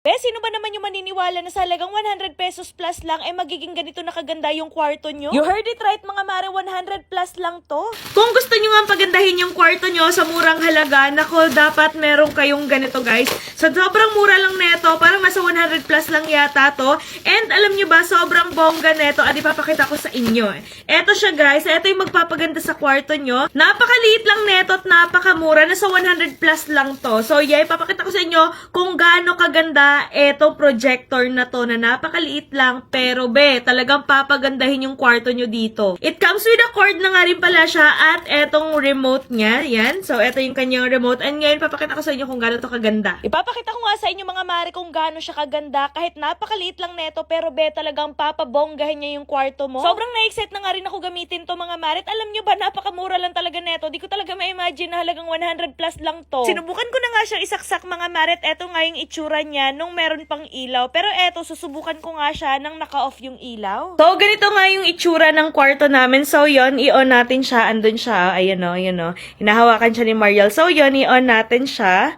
Sino ba naman yung maniniwala na sa halagang 100 pesos plus lang magiging ganito na kaganda yung kwarto nyo? You heard it right mga mare, 100 plus lang to. Kung gusto nyo nga pagandahin yung kwarto nyo sa murang halaga, nako dapat meron kayong ganito guys. So sobrang mura lang neto, parang nasa 100 plus lang yata to. And alam nyo ba, sobrang bongga neto. Adi papakita ko sa inyo. Eto siya guys, eto yung magpapaganda sa kwarto nyo. Napakaliit lang neto at napakamura, nasa 100 plus lang to. So yeah, ipapakita ko sa inyo kung gaano kaganda eto projector na to na napakaliit lang pero talagang papagandahin yung kwarto nyo dito. It comes with a cord na nga rin pala siya at etong remote niya. Yan. So eto yung kanyang remote and ngayon papakita ko sa inyo kung gaano to kaganda. Ipapakita ko nga sa inyo mga mare kung gaano siya kaganda kahit napakaliit lang neto pero talagang papabonggahin niya yung kwarto mo. Sobrang na-excite na nga rin ako gamitin to mga mare at alam nyo ba napakamura lang talaga neto. Di ko talaga ma-imagine na halagang 100 plus lang to. Sinubukan ko na nga siyang isaksak mga mare at eto nga yung itsura niya nung meron pang ilaw. Pero eto, susubukan ko nga siya nang naka-off yung ilaw. So, ganito nga yung itsura ng kwarto namin. So, yon i-on natin siya. Andun siya. Ayan o, ayan o. Hinahawakan siya ni Mariel. So, yon i-on natin siya.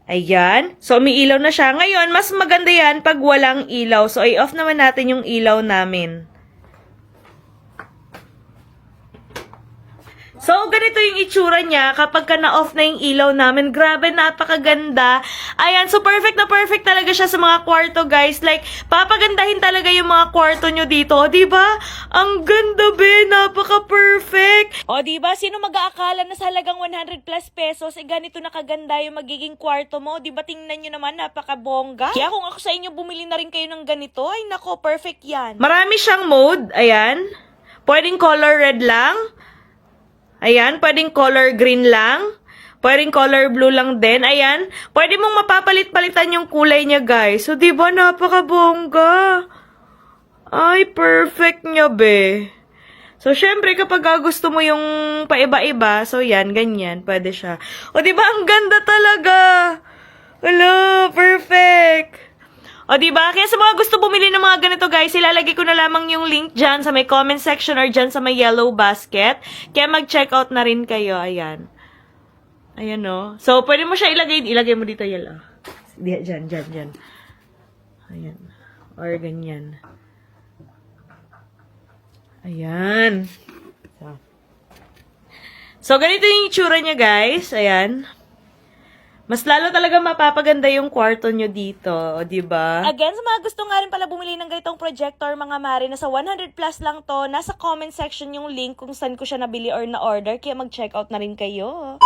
Ayan. So, may ilaw na siya. Ngayon, mas maganda yan pag walang ilaw. So, i-off naman natin yung ilaw namin. So, ganito yung itsura niya kapag ka na-off na yung ilaw namin. Grabe, napakaganda. Ayan, so perfect na perfect talaga siya sa mga kwarto, guys. Like, papagandahin talaga yung mga kwarto nyo dito. O, diba? Ang ganda, napaka-perfect. O, diba? Sino mag-aakala na sa halagang 100 plus pesos, ganito na kaganda yung magiging kwarto mo? Diba, tingnan nyo naman, napaka-bongga. Kaya kung ako sa inyo, bumili na rin kayo ng ganito, ay nako, perfect yan. Marami siyang mode. Ayan. Pwedeng color red lang. Ayan, pwedeng color green lang. Pwedeng color blue lang din. Ayan, pwede mong mapapalit-palitan yung kulay niya, guys. So, diba, napakabongga. Ay, perfect niya, So, syempre, kapag gusto mo yung paiba-iba, so yan, ganyan, pwede siya. O, diba, ang ganda talaga. Hello, perfect. O, diba? Kaya sa mga gusto bumili ng mga ganito, guys, ilalagay ko na lamang yung link dyan sa may comment section or dyan sa may yellow basket. Kaya mag-check out na rin kayo. Ayan. Ayan, no? So, pwede mo siya ilagay mo dito, yellow. Dyan. Ayan. Or ganyan. Ayan. So, ganito yung itsura niya, guys. Ayan. Mas lalo talaga mapapaganda yung kwarto nyo dito, o diba? Again, sa mga gusto nga rin pala bumili ng ganitong projector, mga mare, nasa 100 plus lang to. Nasa comment section yung link kung saan ko siya nabili or na-order. Kaya mag-check out na rin kayo.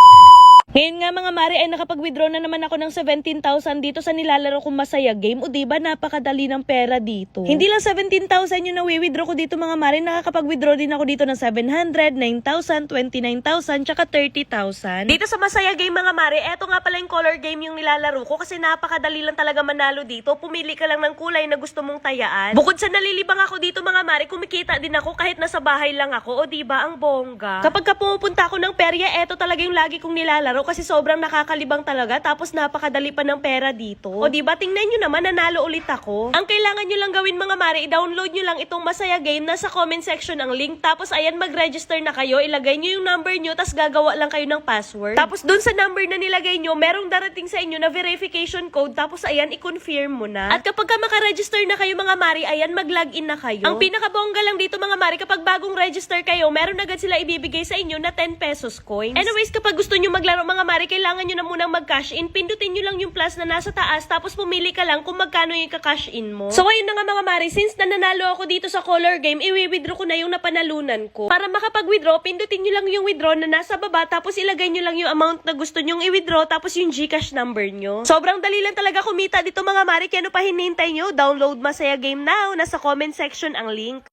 Ngayon nga mga mare ay nakapag-withdraw na naman ako ng 17,000 dito sa nilalaro kong Masaya Game. O diba, napakadali ng pera dito. Hindi lang 17,000 yung nawi-withdraw ko dito mga mare. Nakakapag-withdraw din ako dito ng 700, 9,000, 29,000, tsaka 30,000. Dito sa Masaya Game mga mare, eto nga pala yung color game yung nilalaro ko kasi napakadali lang talaga manalo dito. Pumili ka lang ng kulay na gusto mong tayaan. Bukod sa nalilibang ako dito mga mare, kumikita din ako kahit nasa bahay lang ako. O diba, ang bongga. Kapag ka pumupunta ako ng perya, eto talaga yung lagi kong nilalaro kasi sobrang nakakalibang talaga tapos napakadali pa ng pera dito. O diba, tingnan nyo naman, nanalo ulit ako. Ang kailangan nyo lang gawin mga mare, i-download nyo lang itong Masaya Game, nasa comment section ang link, tapos ayan, mag-register na kayo, ilagay nyo yung number nyo, tapos gagawa lang kayo ng password. Tapos dun sa number na nilagay nyo, merong darating sa inyo na verification code, tapos ayan, i-confirm mo na. At kapag ka maka-register na kayo mga mare, ayan, mag-login na kayo. Ang pinakabongga lang dito mga mare, kapag bagong register kayo, meron agad sila ibibigay sa inyo na 10 pesos coins. Anyways, kapag gusto nyo maglaro mga mare, kailangan nyo na munang mag-cash in. Pindutin nyo lang yung plus na nasa taas, tapos pumili ka lang kung magkano yung ka-cash in mo. So, ayun na nga mga mare, since nananalo ako dito sa color game, i-withdraw ko na yung napanalunan ko. Para makapag-withdraw, pindutin nyo lang yung withdraw na nasa baba, tapos ilagay nyo lang yung amount na gusto nyong i-withdraw, tapos yung GCash number nyo. Sobrang dali lang talaga kumita dito mga mare, kaya ano pa hinihintay nyo? Download Masaya Game now, nasa comment section ang link.